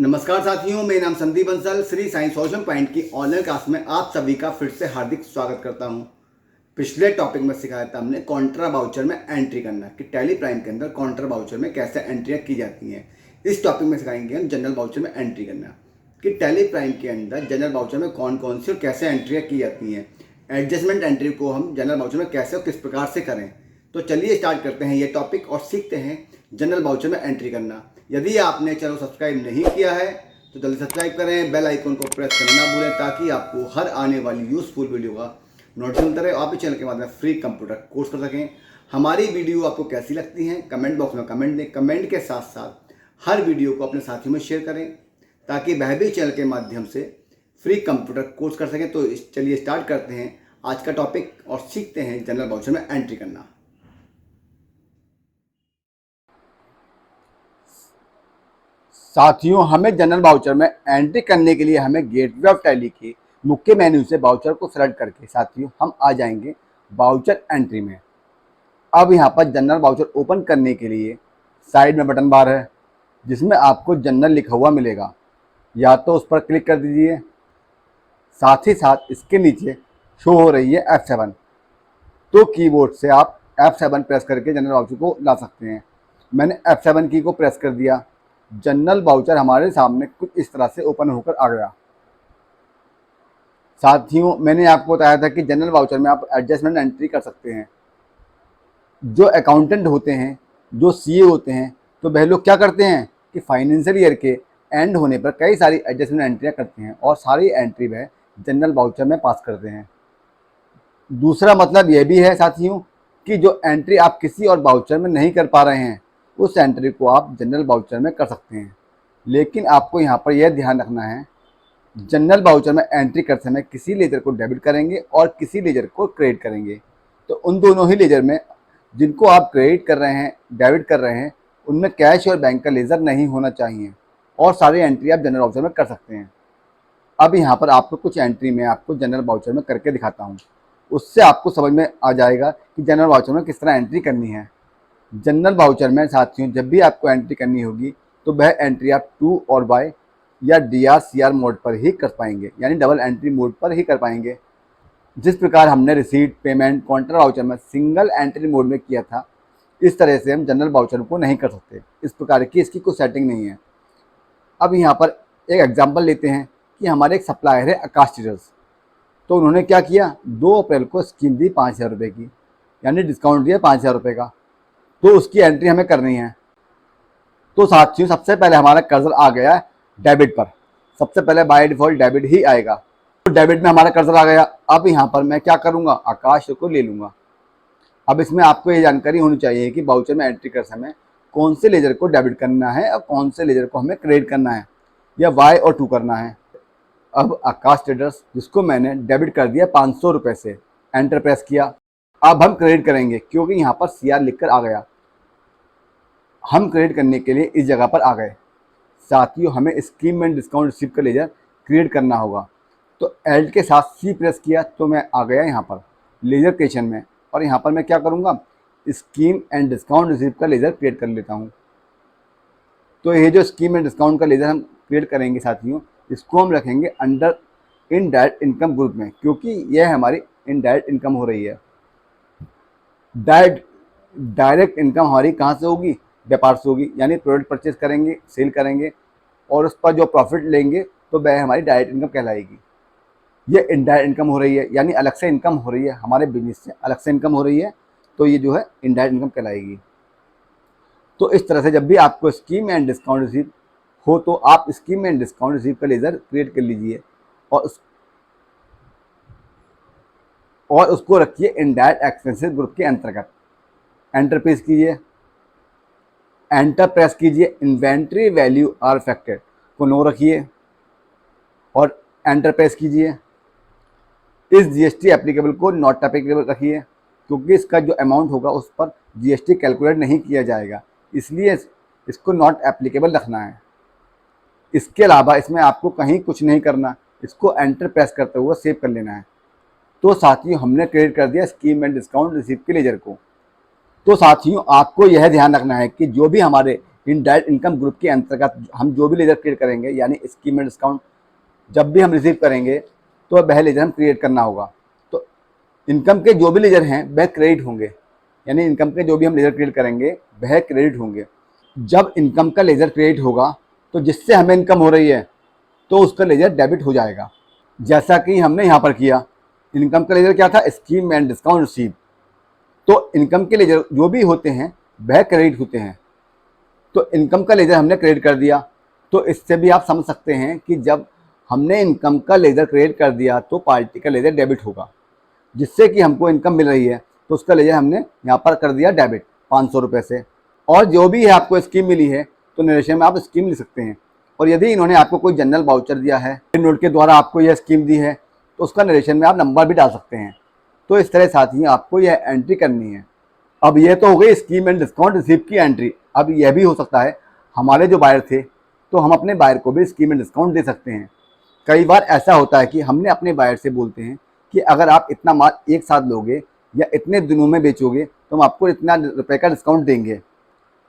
नमस्कार साथियों, मेरा नाम संदीप बंसल। श्री साईं सोशल पॉइंट की ऑनलाइन क्लास में आप सभी का फिर से हार्दिक स्वागत करता हूं। पिछले टॉपिक में सिखाया था हमने कॉन्ट्रा वाउचर में एंट्री करना कि टैली प्राइम के अंदर कॉन्ट्रा वाउचर में कैसे एंट्रियां की जाती हैं। इस टॉपिक में सिखाएंगे हम जनरल वाउचर में एंट्री करना कि टैली प्राइम के अंदर जनरल वाउचर में कौन कौन सी और कैसे एंट्रियाँ की जाती हैं। एडजस्टमेंट एंट्री को हम जनरल वाउचर में कैसे और किस प्रकार से करें। तो चलिए स्टार्ट करते हैं ये टॉपिक और सीखते हैं जनरल वाउचर में एंट्री करना। यदि आपने चैनल सब्सक्राइब नहीं किया है तो जल्दी सब्सक्राइब करें, बेल आइकन को प्रेस करना ना भूलें ताकि आपको हर आने वाली यूज़फुल वीडियो का नोटिफिकेशन मिलता रहे। आप इस चैनल के माध्यम से फ्री कंप्यूटर कोर्स कर सकें। हमारी वीडियो आपको कैसी लगती हैं कमेंट बॉक्स में कमेंट दें। कमेंट के साथ साथ हर वीडियो को अपने साथियों में शेयर करें ताकि वह भी चैनल के माध्यम से फ्री कंप्यूटर कोर्स कर सकें। तो चलिए स्टार्ट करते हैं आज का टॉपिक और सीखते हैं जनरल वाउचर में एंट्री करना। साथियों, हमें जनरल वाउचर में एंट्री करने के लिए हमें गेटवे ऑफ टैली के मुख्य मेन्यू से वाउचर को सेलेक्ट करके साथियों हम आ जाएंगे वाउचर एंट्री में। अब यहाँ पर जनरल वाउचर ओपन करने के लिए साइड में बटन बार है जिसमें आपको जनरल लिखा हुआ मिलेगा, या तो उस पर क्लिक कर दीजिए। साथ ही साथ इसके नीचे शो हो रही है F7, तो कीबोर्ड से आप F7 प्रेस करके जनरल वाउचर को ला सकते हैं। मैंने F7 की को प्रेस कर दिया। जनरल वाउचर हमारे सामने कुछ इस तरह से ओपन होकर आ गया। साथियों, मैंने आपको बताया था कि जनरल वाउचर में आप एडजस्टमेंट एंट्री कर सकते हैं। जो अकाउंटेंट होते हैं, जो सीए होते हैं, तो वह लोग क्या करते हैं कि फाइनेंशियल ईयर के एंड होने पर कई सारी एडजस्टमेंट एंट्रियाँ करते हैं और सारी एंट्री वह जनरल वाउचर में पास करते हैं। दूसरा मतलब यह भी है साथियों कि जो एंट्री आप किसी और वाउचर में नहीं कर पा रहे हैं उस एंट्री को आप जनरल वाउचर में कर सकते हैं। लेकिन आपको यहाँ पर यह ध्यान रखना है, जनरल वाउचर में एंट्री करते समय किसी लेजर को डेबिट करेंगे और किसी लेजर को क्रेडिट करेंगे। तो उन दोनों ही लेजर में जिनको आप क्रेडिट कर रहे हैं, डेबिट कर रहे हैं, उनमें कैश और बैंक का लेजर नहीं होना चाहिए और सारी एंट्री आप जनरल वाउचर में कर सकते हैं। अब यहाँ पर आपको कुछ एंट्री में आपको जनरल वाउचर में करके दिखाता हूँ, उससे आपको समझ में आ जाएगा कि जनरल वाउचर में किस तरह एंट्री करनी है। जनरल वाउचर में साथियों जब भी आपको एंट्री करनी होगी तो वह एंट्री आप 2 और बाय या DRCR मोड पर ही कर पाएंगे, यानी डबल एंट्री मोड पर ही कर पाएंगे। जिस प्रकार हमने रिसीट, पेमेंट, कॉन्ट्रा वाउचर में सिंगल एंट्री मोड में किया था, इस तरह से हम जनरल वाउचर को नहीं कर सकते। इस प्रकार की इसकी कोई सेटिंग नहीं है। अब यहाँ पर एक एग्जाम्पल लेते हैं कि हमारे एक सप्लायर है आकाश ट्रेडर्स। तो उन्होंने क्या किया, 2 अप्रैल को स्कीम दी 5,000 रुपये की, यानी डिस्काउंट दिया 5,000 रुपये का। तो उसकी एंट्री हमें करनी है। तो साथियों सबसे पहले हमारा कर्सर आ गया डेबिट पर। सबसे पहले बाय डिफॉल्ट डेबिट ही आएगा, तो डेबिट में हमारा कर्सर आ गया। अब यहाँ पर मैं क्या करूँगा, आकाश को ले लूँगा। अब इसमें आपको ये जानकारी होनी चाहिए कि वाउचर में एंट्री कर समय कौन से लेजर को डेबिट करना है और कौन से लेजर को हमें क्रेडिट करना है, या Y और 2 करना है। अब आकाश ट्रेडर्स जिसको मैंने डेबिट कर दिया 500 रुपये से, एंटर प्रेस किया। अब हम क्रेडिट करेंगे क्योंकि यहाँ पर CR लिखकर आ गया। हम क्रेडिट करने के लिए इस जगह पर आ गए। साथियों हमें स्कीम एंड डिस्काउंट रिसीव का लेजर क्रिएट करना होगा, तो एल्ट के साथ C प्रेस किया तो मैं आ गया यहाँ पर लेजर क्रिएशन में। और यहाँ पर मैं क्या करूँगा, स्कीम एंड डिस्काउंट रिसीव का लेजर क्रिएट कर लेता हूँ। तो ये जो स्कीम एंड डिस्काउंट का लेजर हम क्रिएट करेंगे साथियों, इसको हम रखेंगे अंडर इनडायरेक्ट इनकम ग्रुप में, क्योंकि यह हमारी इनडायरेक्ट इनकम हो रही है। डायरेक्ट इनकम हमारी कहाँ से होगी, व्यापार से होगी, यानी प्रोडक्ट परचेज करेंगे, सेल करेंगे और उस पर जो प्रॉफिट लेंगे तो वह हमारी डायरेक्ट इनकम कहलाएगी। ये इनडायरेक्ट इनकम हो रही है, यानी अलग से इनकम हो रही है, हमारे बिजनेस से अलग से इनकम हो रही है, तो ये जो है इनडायरेक्ट इनकम कहलाएगी। तो इस तरह से जब भी आपको स्कीम एंड डिस्काउंट रिसीव हो तो आप स्कीम एंड डिस्काउंट रिसीव का लेजर क्रिएट कर लीजिए और उसको रखिए इनडायरेक्ट एक्सपेंसेस ग्रुप के अंतर्गत। एंटर प्रेस कीजिए, एंटर प्रेस कीजिए। इन्वेंट्री वैल्यू आर अफेक्टेड को नो रखिए और एंटर प्रेस कीजिए। इस GST एप्लीकेबल को नॉट एप्लीकेबल रखिए, क्योंकि इसका जो अमाउंट होगा उस पर GST कैलकुलेट नहीं किया जाएगा, इसलिए इसको नॉट एप्लीकेबल रखना है। इसके अलावा इसमें आपको कहीं कुछ नहीं करना, इसको एंटर प्रेस करते हुए सेव कर लेना है। तो साथियों हमने क्रिएट कर दिया स्कीम एंड डिस्काउंट रिसीव के लेजर को। तो साथियों आपको यह ध्यान रखना है कि जो भी हमारे इनडायरेक्ट इनकम ग्रुप के अंतर्गत हम जो भी लेजर क्रिएट करेंगे, यानी स्कीम एंड डिस्काउंट जब भी हम रिसीव करेंगे तो वह लेजर हम क्रिएट करना होगा। तो इनकम के जो भी लेजर हैं वह क्रेडिट होंगे, यानी इनकम के जो भी हम लेजर क्रिएट करेंगे वह क्रेडिट होंगे। जब इनकम का लेजर क्रिएट होगा तो जिससे हमें इनकम हो रही है तो उसका लेजर डेबिट हो जाएगा, जैसा कि हमने यहाँ पर किया। इनकम का लेजर क्या था? Scheme and discount receive. तो इनकम के लेजर जो भी होते हैं वह क्रेडिट होते हैं। तो इनकम का लेजर हमने क्रिएट कर दिया, तो इससे भी आप समझ सकते हैं कि जब हमने इनकम का लेजर क्रिएट कर दिया तो पार्टी का लेजर डेबिट होगा, जिससे कि हमको इनकम मिल रही है तो उसका लेजर हमने यहाँ पर कर दिया डेबिट 500 रुपये से। और जो भी है आपको स्कीम मिली है तो नरेशन में आप स्कीम लिख सकते हैं। और यदि इन्होंने आपको कोई जनरल वाउचर दिया है, नोट के द्वारा आपको यह स्कीम दी है, तो उसका नरेशन में आप नंबर भी डाल सकते हैं। तो इस तरह साथ ही आपको यह एंट्री करनी है। अब यह तो हो गई स्कीम एंड डिस्काउंट रिसीव की एंट्री। अब यह भी हो सकता है हमारे जो बायर थे तो हम अपने बायर को भी स्कीम एंड डिस्काउंट दे सकते हैं। कई बार ऐसा होता है कि हमने अपने बायर से बोलते हैं कि अगर आप इतना माल एक साथ लोगे या इतने दिनों में बेचोगे तो हम आपको इतना रुपए का डिस्काउंट देंगे,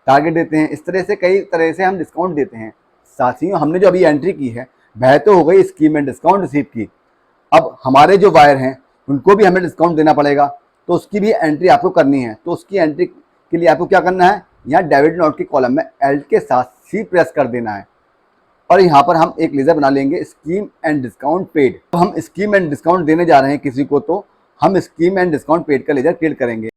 टारगेट देते हैं। इस तरह से कई तरह से हम डिस्काउंट देते हैं। साथियों, हमने जो अभी एंट्री की है वह तो हो गई स्कीम एंड डिस्काउंट रिसीव की। अब हमारे जो बायर हैं उनको भी हमें डिस्काउंट देना पड़ेगा, तो उसकी भी एंट्री आपको करनी है। तो उसकी एंट्री के लिए आपको क्या करना है? यहाँ डेबिट नोट के कॉलम में एल के साथ सी प्रेस कर देना है और यहाँ पर हम एक लेजर बना लेंगे स्कीम एंड डिस्काउंट पेड। तो हम स्कीम एंड डिस्काउंट देने जा रहे हैं किसी को, तो हम स्कीम एंड डिस्काउंट पेड का लेजर क्रिएट करेंगे।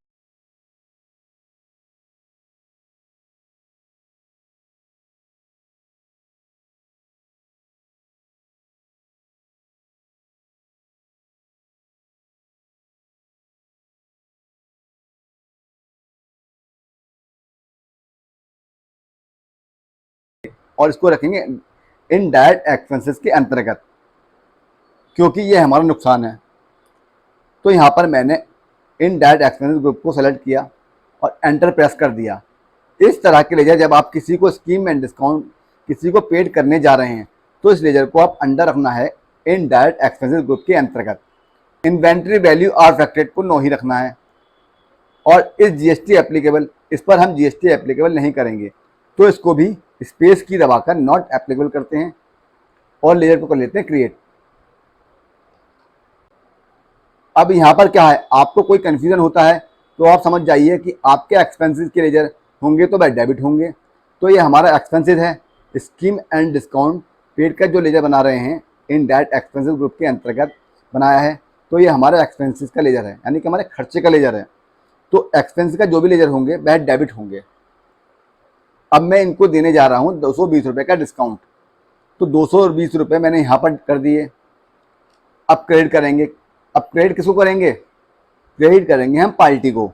और इसको रखेंगे इनडायरेक्ट एक्सपेंसेस के अंतर्गत, क्योंकि ये हमारा नुकसान है। तो यहाँ पर मैंने इनडायरेक्ट एक्सपेंसेस ग्रुप को सेलेक्ट किया और एंटर प्रेस कर दिया। इस तरह के लेजर जब आप किसी को स्कीम एंड डिस्काउंट किसी को पेड करने जा रहे हैं तो इस लेजर को आप अंडर रखना है इनडायरेक्ट एक्सपेंसेस ग्रुप के अंतर्गत। इन्वेंट्री वैल्यू आर फैक्टरेट को नो ही रखना है और इस जीएसटी एप्लीकेबल, इस पर हम जीएसटी एप्लीकेबल नहीं करेंगे, तो इसको भी स्पेस की दबाकर नॉट एप्लीकेबल करते हैं और लेजर को कर लेते हैं क्रिएट। अब यहाँ पर क्या है, आपको कोई कन्फ्यूजन होता है तो आप समझ जाइए कि आपके एक्सपेंसेस के लेजर होंगे तो वह डेबिट होंगे। तो ये हमारा एक्सपेंसेस है, स्कीम एंड डिस्काउंट पेड का जो लेजर बना रहे हैं इनडायरेक्ट एक्सपेंसेस ग्रुप के अंतर्गत बनाया है, तो ये हमारे एक्सपेंसेस का लेजर है, यानी कि हमारे खर्चे का लेजर है। तो एक्सपेंस का जो भी लेजर होंगे वह डेबिट होंगे। अब मैं इनको देने जा रहा हूँ 220 रुपये का डिस्काउंट, तो 220 रुपये मैंने यहाँ पर कर दिए। अब क्रेडिट करेंगे। अब क्रेडिट किसको करेंगे? क्रेडिट करेंगे हम पार्टी को।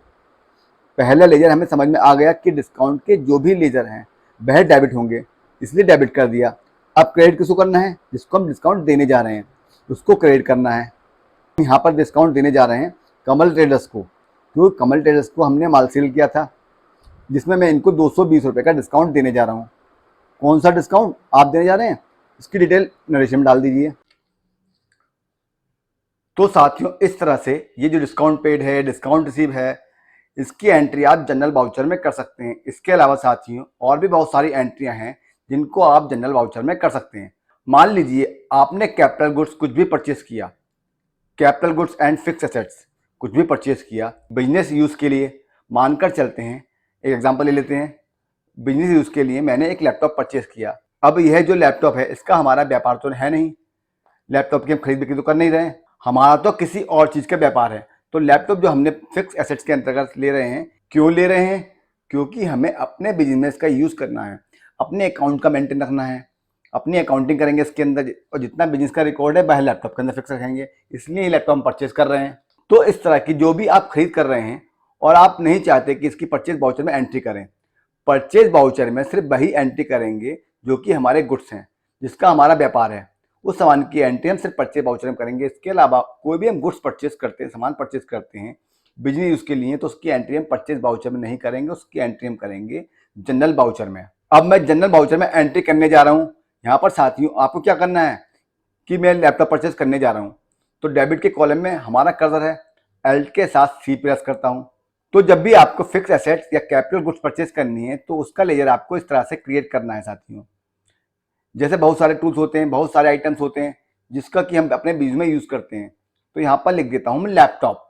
पहला लेजर हमें समझ में आ गया कि डिस्काउंट के जो भी लेजर हैं वह डेबिट होंगे, इसलिए डेबिट कर दिया। अब क्रेडिट किसको करना है? जिसको हम डिस्काउंट देने जा रहे हैं उसको क्रेडिट करना है। यहाँ पर डिस्काउंट देने जा रहे हैं कमल ट्रेडर्स को, क्योंकि कमल ट्रेडर्स को हमने माल सेल किया था जिसमें मैं इनको 220 रुपये का डिस्काउंट देने जा रहा हूँ। कौन सा डिस्काउंट आप देने जा रहे हैं इसकी डिटेल नरेशन में डाल दीजिए। तो साथियों, इस तरह से ये जो डिस्काउंट पेड है, डिस्काउंट रिसीव है, इसकी एंट्री आप जनरल वाउचर में कर सकते हैं। इसके अलावा साथियों और भी बहुत सारी एंट्रियां हैं जिनको आप जनरल वाउचर में कर सकते हैं। मान लीजिए आपने कैपिटल गुड्स कुछ भी परचेस किया, capital goods and fix assets कुछ भी परचेस किया बिजनेस यूज़ के लिए। मानकर चलते हैं, एक एग्जांपल ले लेते हैं, बिजनेस यूज़ के लिए मैंने एक लैपटॉप परचेस किया। अब यह जो लैपटॉप है इसका हमारा व्यापार तो है नहीं, लैपटॉप की हम खरीद बिक्री तो कर नहीं रहे हैं, हमारा तो किसी और चीज़ का व्यापार है। तो लैपटॉप जो हमने फिक्स एसेट्स के अंतर्गत ले रहे हैं, क्यों ले रहे हैं? क्योंकि हमें अपने बिजनेस का यूज़ करना है, अपने अकाउंट का मेंटेन रखना है, अपनी अकाउंटिंग करेंगे इसके अंदर, और जितना बिजनेस का रिकॉर्ड है वह लैपटॉप के अंदर फिक्स रखेंगे, इसलिए ये लैपटॉप हम परचेज कर रहे हैं। तो इस तरह की जो भी आप खरीद कर रहे हैं और आप नहीं चाहते कि इसकी परचेज वाउचर में एंट्री करें, परचेज वाउचर में सिर्फ वही एंट्री करेंगे जो कि हमारे गुड्स हैं, जिसका हमारा व्यापार है, उस सामान की एंट्री हम सिर्फ परचेज वाउचर में करेंगे। इसके अलावा कोई भी हम गुड्स परचेज करते हैं, सामान परचेज करते हैं बिजनेस यूज़ के लिए, तो उसकी एंट्री हम परचेज वाउचर में नहीं करेंगे, उसकी एंट्री हम करेंगे जनरल वाउचर में। अब मैं जनरल वाउचर में एंट्री करने जा रहा हूँ। यहाँ पर साथियों आपको क्या करना है कि मैं लैपटॉप परचेज करने जा रहा हूँ, तो डेबिट के कॉलम में हमारा कर्सर है, एल्ट के साथ सी प्रेस करता हूँ तो जब भी आपको फिक्स एसेट्स या कैपिटल गुड्स परचेज करनी है तो उसका लेयर आपको इस तरह से क्रिएट करना है साथियों। जैसे बहुत सारे टूल्स होते हैं, बहुत सारे आइटम्स होते हैं जिसका कि हम अपने बिजनेस में यूज करते हैं। तो यहाँ पर लिख देता हूँ मैं लैपटॉप,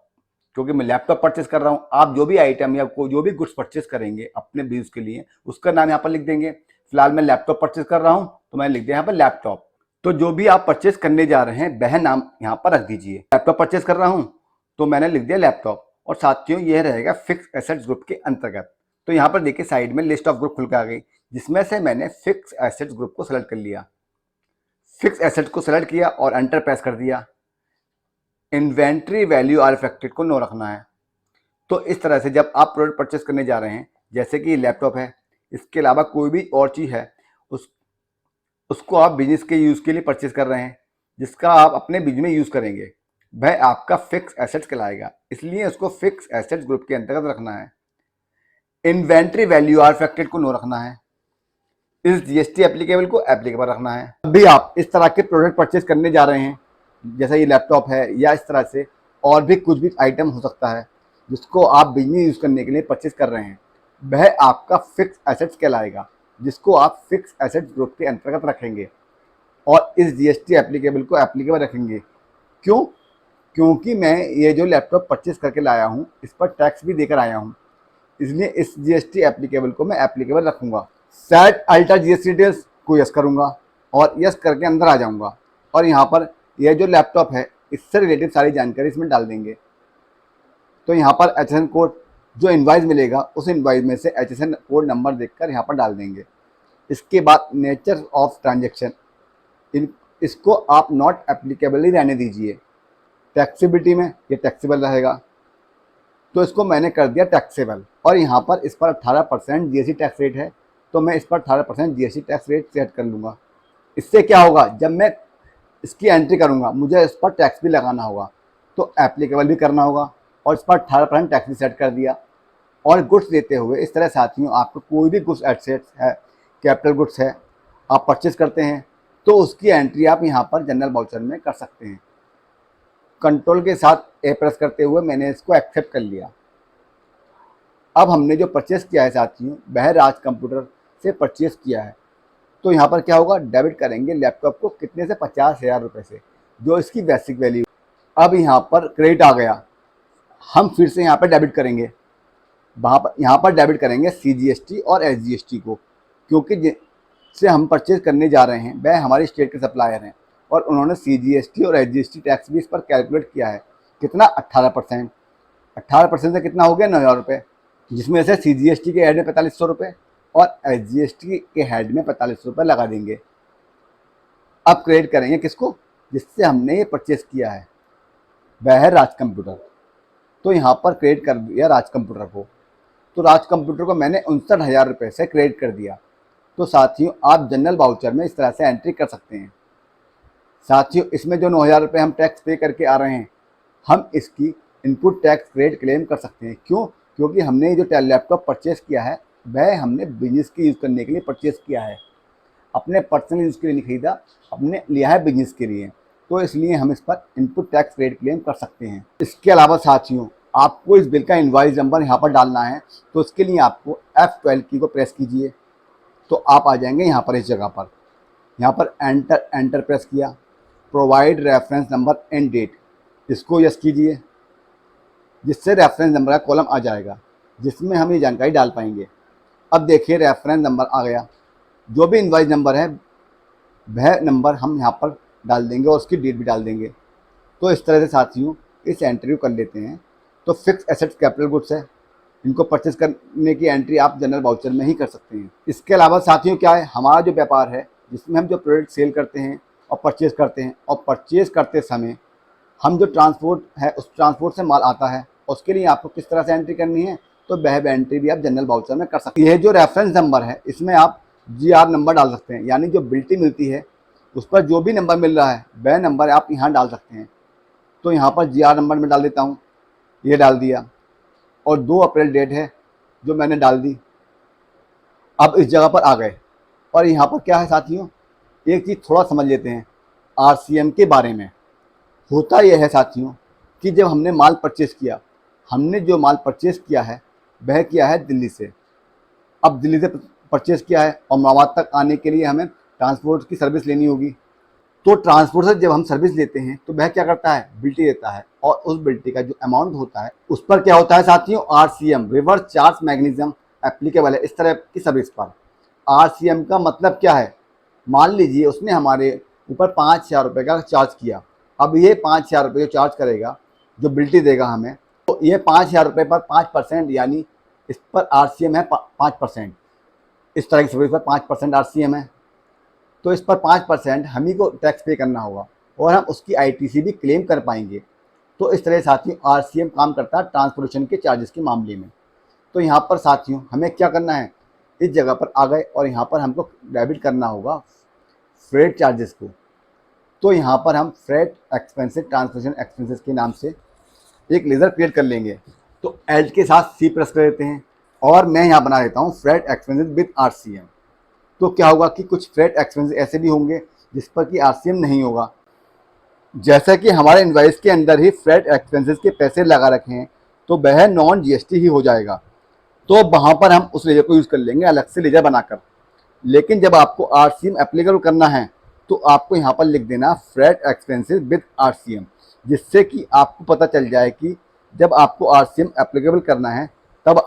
क्योंकि मैं लैपटॉप परचेस कर रहा हूँ। आप जो भी आइटम या जो भी गुड्स परचेस करेंगे अपने बिजनेस के लिए उसका नाम यहाँ पर लिख देंगे। फिलहाल मैं लैपटॉप परचेस कर रहा हूँ तो मैंने लिख दिया यहाँ पर लैपटॉप। तो जो भी आप परचेस करने जा रहे हैं वह नाम यहाँ पर रख दीजिए। लैपटॉप परचेस कर रहा हूँ तो मैंने लिख दिया लैपटॉप, और साथियों यह रहेगा फिक्स एसेट्स ग्रुप के अंतर्गत। तो यहाँ पर देखिए साइड में लिस्ट ऑफ ग्रुप खुल के आ गई, जिसमें से मैंने फिक्स एसेट्स ग्रुप को सेलेक्ट कर लिया। फिक्स एसेट को सेलेक्ट किया और एंटर प्रेस कर दिया। इन्वेंट्री वैल्यू आर इफेक्टेड को नो रखना है। तो इस तरह से जब आप प्रोडक्ट परचेस करने जा रहे हैं, जैसे कि लैपटॉप है, इसके अलावा कोई भी और चीज़ है, उसको आप बिजनेस के यूज़ के लिए परचेस कर रहे हैं, जिसका आप अपने बिजनेस में यूज़ करेंगे, वह आपका फिक्स एसेट्स कहलाएगा। इसलिए उसको फिक्स एसेट्स ग्रुप के अंतर्गत रखना है। इन्वेंट्री वैल्यू आर इफेक्टेड को नो रखना है। इस जीएसटी एप्लीकेबल को एप्लीकेबल रखना है। अभी आप इस तरह के प्रोडक्ट परचेज करने जा रहे हैं, जैसा ये लैपटॉप है या इस तरह से और भी कुछ भी आइटम हो सकता है जिसको आप बिजनेस यूज करने के लिए परचेज कर रहे हैं, वह आपका फिक्स एसेट्स कहलाएगा, जिसको आप फिक्स एसेट्स ग्रुप के अंतर्गत रखेंगे और इस जीएसटी एप्लीकेबल को एप्लीकेबल रखेंगे। क्यों? क्योंकि मैं ये जो लैपटॉप परचेज करके लाया हूँ इस पर टैक्स भी देकर आया हूँ, इसलिए इस जीएसटी एप्लीकेबल को मैं एप्लीकेबल रखूंगा। सेट अल्टर जीएसटी डिटेल्स को यस करूंगा और यस करके अंदर आ जाऊंगा, और यहाँ पर यह जो लैपटॉप है इससे रिलेटेड सारी जानकारी इसमें डाल देंगे। तो यहाँ पर एचएसएन कोड जो इनवाइस मिलेगा उस इनवाइस में से एचएसएन कोड नंबर देखकर यहाँ पर डाल देंगे। इसके बाद नेचर ऑफ ट्रांजेक्शन, इसको आप नॉट एप्लीकेबल ही रहने दीजिए। टैक्सेबिलिटी में ये टैक्सेबल रहेगा, तो इसको मैंने कर दिया टैक्सेबल, और यहाँ पर इस पर 18% जीएसटी टैक्स रेट है, तो मैं इस पर 18% जीएसटी टैक्स रेट सेट कर लूँगा। इससे क्या होगा, जब मैं इसकी एंट्री करूँगा मुझे इस पर टैक्स भी लगाना होगा, तो एप्लीकेबल भी करना होगा, और इस पर 18% टैक्स भी सेट कर दिया। और गुड्स देते हुए इस तरह साथियों आपको कोई भी गुड्स एसेट्स है, कैपिटल गुड्स है, आप परचेज करते हैं तो उसकी एंट्री आप यहाँ पर जनरल वाउचर में कर सकते हैं। कंट्रोल के साथ ए प्रेस करते हुए मैंने इसको एक्सेप्ट कर लिया। अब हमने जो परचेस किया है साथियों वह राज कंप्यूटर से परचेस किया है। तो यहाँ पर क्या होगा, डेबिट करेंगे लैपटॉप को कितने से, 50,000 रुपये से, जो इसकी बेसिक वैल्यू। अब यहाँ पर क्रेडिट आ गया, हम फिर से यहाँ पर डेबिट करेंगे, यहाँ पर डेबिट करेंगे सीजीएसटी और एसजीएसटी को, क्योंकि जिससे हम परचेज करने जा रहे हैं वह हमारी स्टेट के सप्लायर हैं और उन्होंने सीजीएसटी और एसजीएसटी टैक्स भी इस पर कैलकुलेट किया है। कितना, 18%। 18% से कितना हो गया, 9,000 रुपये, जिसमें से सीजीएसटी के हेड में 4500 रुपये और एसजीएसटी के हेड में 4500 रुपये लगा देंगे। अब क्रेडिट करेंगे किसको, जिससे हमने ये परचेस किया है, वह है राज कंप्यूटर। तो यहाँ पर क्रेडिट कर दिया राज कंप्यूटर को। तो राज कंप्यूटर को मैंने 59,000 रुपये से क्रेडिट कर दिया। तो साथियों आप जनरल वाउचर में इस तरह से एंट्री कर सकते हैं। साथियों इसमें जो 9,000 रुपये हम टैक्स पे करके आ रहे हैं, हम इसकी इनपुट टैक्स क्रेडिट क्लेम कर सकते हैं। क्यों? क्योंकि हमने जो लैपटॉप परचेस किया है वह हमने बिजनेस के यूज़ करने के लिए परचेस किया है, अपने पर्सनल यूज़ के लिए नहीं खरीदा, अपने लिया है बिजनेस के लिए। तो इसलिए हम इस पर इनपुट टैक्स क्रेडिट क्लेम कर सकते हैं। इसके अलावा साथियों आपको इस बिल का इनवॉइस नंबर यहाँ पर डालना है, तो इसके लिए आपको F12 की को प्रेस कीजिए, तो आप आ जाएंगे यहाँ पर, इस जगह पर। यहाँ पर एंटर प्रेस किया, provide reference number and date, इसको यस कीजिए, जिससे रेफरेंस नंबर का कॉलम आ जाएगा जिसमें हम ये जानकारी डाल पाएंगे। अब देखिए रेफरेंस नंबर आ गया, जो भी इनवॉइस नंबर है वह नंबर हम यहाँ पर डाल देंगे और उसकी डेट भी डाल देंगे। तो इस तरह से साथियों इस एंट्री को कर लेते हैं। तो फिक्स एसेट्स कैपिटल गुड्स है, इनको परचेज करने की एंट्री आप जनरल वाउचर में ही कर सकते हैं। इसके अलावा साथियों क्या है, हमारा जो व्यापार है जिसमें हम जो प्रोडक्ट सेल करते हैं और परचेज़ करते हैं, और परचेज़ करते समय हम जो ट्रांसपोर्ट है उस ट्रांसपोर्ट से माल आता है, उसके लिए आपको किस तरह से एंट्री करनी है, तो वह एंट्री भी आप जनरल वाउचर में कर सकते हैं। यह जो रेफरेंस नंबर है इसमें आप GR नंबर डाल सकते हैं, यानी जो बिल्टी मिलती है उस पर जो भी नंबर मिल रहा है वह नंबर आप यहाँ डाल सकते हैं। तो यहाँ पर GR नंबर में डाल देता हूँ, ये डाल दिया, और 2 अप्रैल डेट है जो मैंने डाल दी। अब इस जगह पर आ गए, और यहाँ पर क्या है साथियों, एक चीज़ थोड़ा समझ लेते हैं RCM के बारे में। होता यह है साथियों कि जब हमने माल परचेज़ किया हमने जो माल परचेज किया है वह किया है दिल्ली से। अब दिल्ली से परचेज किया है और इलाहाबाद तक आने के लिए हमें ट्रांसपोर्ट की सर्विस लेनी होगी। तो ट्रांसपोर्ट से जब हम सर्विस लेते हैं तो वह क्या करता है, बिल्टी देता है, और उस बिल्टी का जो अमाउंट होता है उस पर क्या होता है साथियों, RCM, reverse charge mechanism applicable है इस तरह की सर्विस पर। RCM का मतलब क्या है, मान लीजिए उसने हमारे ऊपर 5,000 रुपये का चार्ज किया। अब ये 5,000 रुपये जो चार्ज करेगा, जो बिल्टी देगा हमें, तो ये 5,000 रुपये पर 5%, यानी इस पर RCM है 5%। इस तरह की सर्विस पर 5% RCM है, तो इस पर 5% हम ही को टैक्स पे करना होगा और हम उसकी ITC भी क्लेम कर पाएंगे। तो इस तरह साथियों RCM काम करता है ट्रांसपोर्टेशन के चार्जेस के मामले में। तो यहाँ पर साथियों हमें क्या करना है, इस जगह पर आ गए और यहाँ पर हमको डेबिट करना होगा फ्रेट चार्जेस को। तो यहाँ पर हम फ्रेट एक्सपेंसेस, ट्रांसपोर्टेशन एक्सपेंसेस के नाम से एक लेज़र क्रिएट कर लेंगे। तो एल्ट के साथ C प्रेस कर देते हैं और मैं यहाँ बना देता हूँ फ्रेट एक्सपेंसेस विद RCM। तो क्या होगा कि कुछ फ्रेट एक्सपेंसेस ऐसे भी होंगे जिस पर कि RCM नहीं होगा। जैसा कि हमारे इनवॉइस के अंदर ही फ्रेट एक्सपेंसेस के पैसे लगा रखे हैं तो वह नॉन GST ही हो जाएगा। तो वहाँ पर हम उस लेजर को यूज़ कर लेंगे अलग से लेजर बनाकर। लेकिन जब आपको RCM एप्लीकेबल करना है तो आपको यहाँ पर लिख देना फ्रेट एक्सपेंसेस विद RCM, जिससे कि आपको पता चल जाए कि जब आपको RCM एप्लीकेबल करना है तब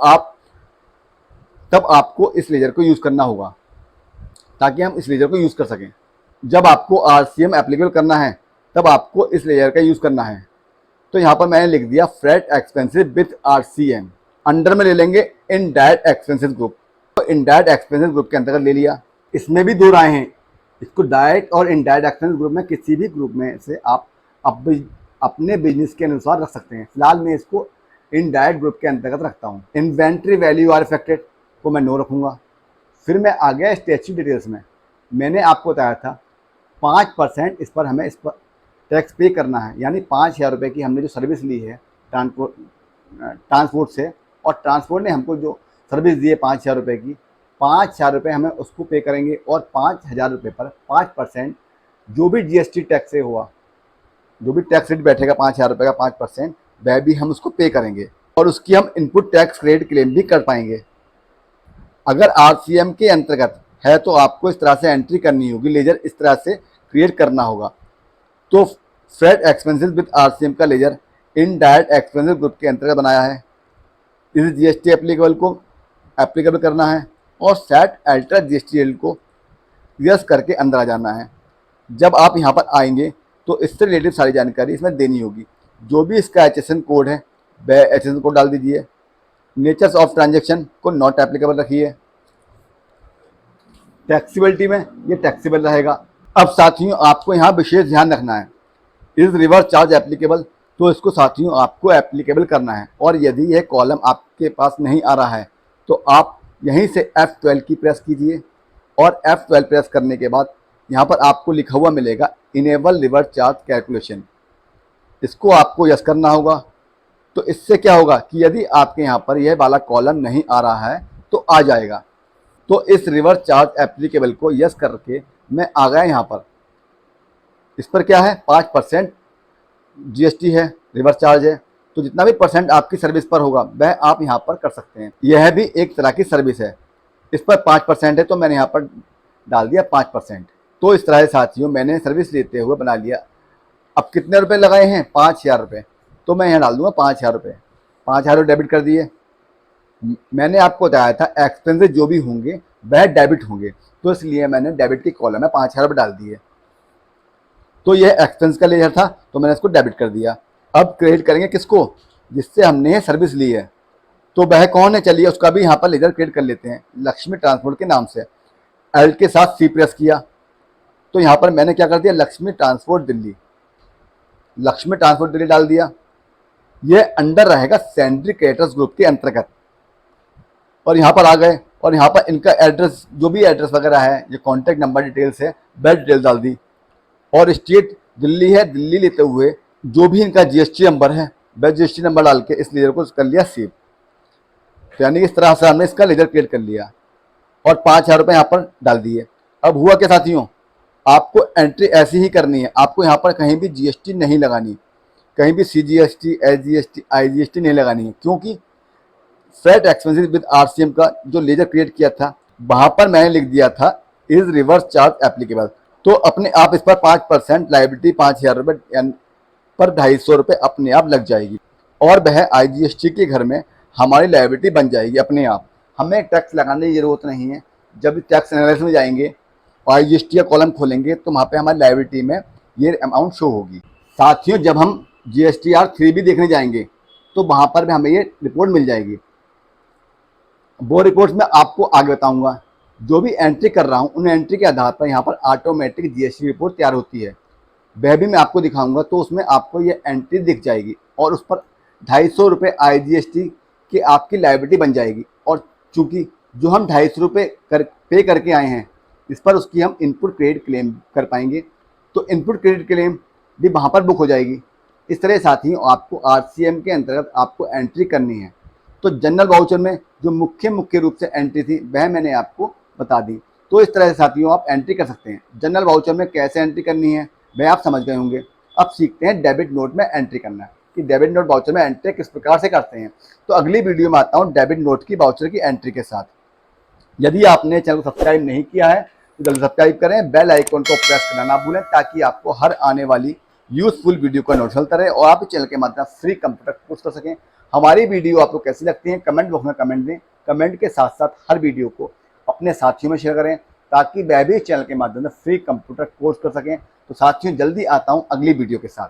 आपको इस लेजर को यूज़ करना होगा, ताकि हम इस लेजर को यूज़ कर सकें। जब आपको RCM एप्लीकेबल करना है तब आपको इस लेजर का यूज़ करना है। तो यहाँ पर मैंने लिख दिया freight expenses with RCM। Under में ले लेंगे इनडायरेक्ट एक्सपेंसेस ग्रुप। तो इनडायरेक्ट एक्सपेंसेस ग्रुप के अंतर्गत ले लिया। इसमें भी दो राय हैं, इसको डायरेक्ट और इनडायरेक्ट एक्सपेंसेस ग्रुप में किसी भी ग्रुप में से आप अपने बिजनेस के अनुसार रख सकते हैं। फिलहाल मैं इसको इनडायरेक्ट ग्रुप के अंतर्गत रखता हूँ। इन्वेंट्री वैल्यू आर इफेक्टेड को मैं नो रखूँगा। फिर मैं आ गया स्टैच्यूट डिटेल्स में। मैंने आपको बताया था 5% इस पर हमें टैक्स पे करना है, यानी 5,000 रुपये की हमने जो सर्विस ली है ट्रांसपोर्ट से, और ट्रांसपोर्ट ने हमको जो सर्विस दी है 5,000 रुपये की, 5,000 रुपये हमें उसको पे करेंगे और 5,000 रुपये पर 5% जो भी GST टैक्स से हुआ, जो भी टैक्स रेट बैठेगा 5,000 रुपये का 5%, वह भी हम उसको पे करेंगे और उसकी हम इनपुट टैक्स क्रेडिट क्लेम भी कर पाएंगे। अगर RCM के अंतर्गत है तो आपको इस तरह से एंट्री करनी होगी, लेजर इस तरह से क्रिएट करना होगा। तो फ्रेट एक्सपेंसेस विद RCM का लेजर इनडायरेक्ट एक्सपेंसेस ग्रुप के अंतर्गत बनाया है। इस GST एप्लीकेबल को एप्लीकेबल करना है और सेट अल्ट्रा GST को यस करके अंदर आ जाना है। जब आप यहाँ पर आएंगे तो इससे रिलेटेड सारी जानकारी इसमें देनी होगी। जो भी इसका HSN कोड है वह HSN कोड डाल दीजिए। नेचर्स ऑफ ट्रांजेक्शन को नॉट एप्लीकेबल रखिए। टैक्सीबिलिटी में ये टैक्सीबल रहेगा। अब साथियों आपको यहाँ विशेष ध्यान रखना है, इस रिवर्स चार्ज एप्लीकेबल, तो इसको साथियों आपको एप्लीकेबल करना है। और यदि यह कॉलम आपके पास नहीं आ रहा है तो आप यहीं से F12 की प्रेस कीजिए और F12 प्रेस करने के बाद यहाँ पर आपको लिखा हुआ मिलेगा इनेबल रिवर्स चार्ज कैलकुलेशन। इसको आपको यस करना होगा। तो इससे क्या होगा कि यदि आपके यहाँ पर यह वाला कॉलम नहीं आ रहा है तो आ जाएगा। तो इस रिवर्स चार्ज एप्लीकेबल को यस करके मैं आ गया यहाँ पर। इस पर क्या है, 5% GST है, रिवर्स चार्ज है। तो जितना भी परसेंट आपकी सर्विस पर होगा वह आप यहाँ पर कर सकते हैं। यह भी एक तरह की सर्विस है। इस पर 5% है तो मैंने यहाँ पर डाल दिया 5%। तो इस तरह से साथियों मैंने सर्विस लेते हुए बना लिया। अब कितने रुपए लगाए हैं, 5,000 रुपये, तो मैं यहाँ डाल दूंगा 5,000 रुपये। 5,000 रुपये डेबिट कर दिए। मैंने आपको बताया था एक्सपेंसेस जो भी होंगे वह डेबिट होंगे, तो इसलिए मैंने डेबिट की कॉलम में 5,000 रुपये डाल दिए। तो यह एक्सपेंस का लेजर था तो मैंने इसको डेबिट कर दिया। अब क्रेडिट करेंगे किसको, जिससे हमने सर्विस ली है। तो वह कौन है, चलिए उसका भी यहाँ पर लेजर क्रिएट कर लेते हैं, लक्ष्मी ट्रांसपोर्ट के नाम से। एल्ट के साथ C प्रेस किया तो यहाँ पर मैंने क्या कर दिया, लक्ष्मी ट्रांसपोर्ट दिल्ली, लक्ष्मी ट्रांसपोर्ट दिल्ली डाल दिया। यह अंडर रहेगा सेंट्री क्रिएटर्स ग्रुप के अंतर्गत। और यहाँ पर आ गए और यहाँ पर इनका एड्रेस, जो भी एड्रेस वगैरह है, ये कॉन्टैक्ट नंबर डिटेल्स है, वह डिटेल्स डाल दी। और स्टेट दिल्ली है, दिल्ली लेते हुए जो भी इनका GST नंबर है वह GST नंबर डाल के इस लेजर को कर लिया सेव। तो यानी इस तरह से हमने इसका लेजर क्रिएट कर लिया और 5,000 रुपये यहाँ पर डाल दिए। अब हुआ क्या साथियों, आपको एंट्री ऐसी ही करनी है, आपको यहाँ पर कहीं भी GST नहीं लगानी। कहीं भी CGST, SGST, IGST नहीं लगानी है, क्योंकि फ्रेट एक्सपेंसेस विद RCM का जो लेजर क्रिएट किया था वहां पर मैंने लिख दिया था इज रिवर्स चार्ज एप्लीकेबल। तो अपने आप इस पर 5% लाइबिलिटी 5,000 रुपये पर 250 रुपये अपने आप लग जाएगी और वह IGST के घर में हमारी लाइबिलिटी बन जाएगी अपने आप। हमें टैक्स लगाने की जरूरत नहीं है। जब टैक्स एनालिसिस में जाएंगे और IGST का कॉलम खोलेंगे तो वहाँ पे हमारी लाइबिलिटी में ये अमाउंट शो होगी। साथियों, जब हम GSTR 3 भी देखने जाएंगे तो वहाँ पर भी हमें ये रिपोर्ट मिल जाएगी। वो रिपोर्ट्स मैं आपको आगे बताऊंगा। जो भी एंट्री कर रहा हूँ उन एंट्री के आधार पर यहाँ पर ऑटोमेटिक GST रिपोर्ट तैयार होती है, वह भी मैं आपको दिखाऊंगा। तो उसमें आपको ये एंट्री दिख जाएगी और उस पर 250 रुपये IGST की आपकी लाइबिलिटी बन जाएगी। और चूंकि जो हम 250 रुपये पे करके आए हैं इस पर उसकी हम इनपुट क्रेडिट क्लेम कर पाएंगे, तो इनपुट क्रेडिट क्लेम भी वहाँ पर बुक हो जाएगी। इस तरह साथियों आपको RCM के अंतर्गत आपको एंट्री करनी है। तो जनरल वाउचर में जो मुख्य रूप से एंट्री थी वह मैंने आपको बता दी। तो इस तरह से साथियों आप एंट्री कर सकते हैं। जनरल वाउचर में कैसे एंट्री करनी है वह आप समझ गए होंगे। अब सीखते हैं डेबिट नोट में एंट्री करना कि डेबिट नोट वाउचर में एंट्री किस प्रकार से करते हैं। तो अगली वीडियो में आता हूँ डेबिट नोट की वाउचर की एंट्री के साथ। यदि आपने चैनल को सब्सक्राइब नहीं किया है तो जल्दी सब्सक्राइब करें, बेल आइकन को प्रेस करना ना भूलें ताकि आपको हर आने वाली यूजफुल वीडियो का नोटिफिकेशन मिलता रहे और आप इस चैनल के माध्यम से फ्री कंप्यूटर कोर्स कर सकें। हमारी वीडियो आपको कैसी लगती है कमेंट बॉक्स में कमेंट दें। कमेंट के साथ साथ हर वीडियो को अपने साथियों में शेयर करें ताकि वह भी इस चैनल के माध्यम से फ्री कंप्यूटर कोर्स कर सकें। तो साथियों जल्दी आता हूँ अगली वीडियो के साथ।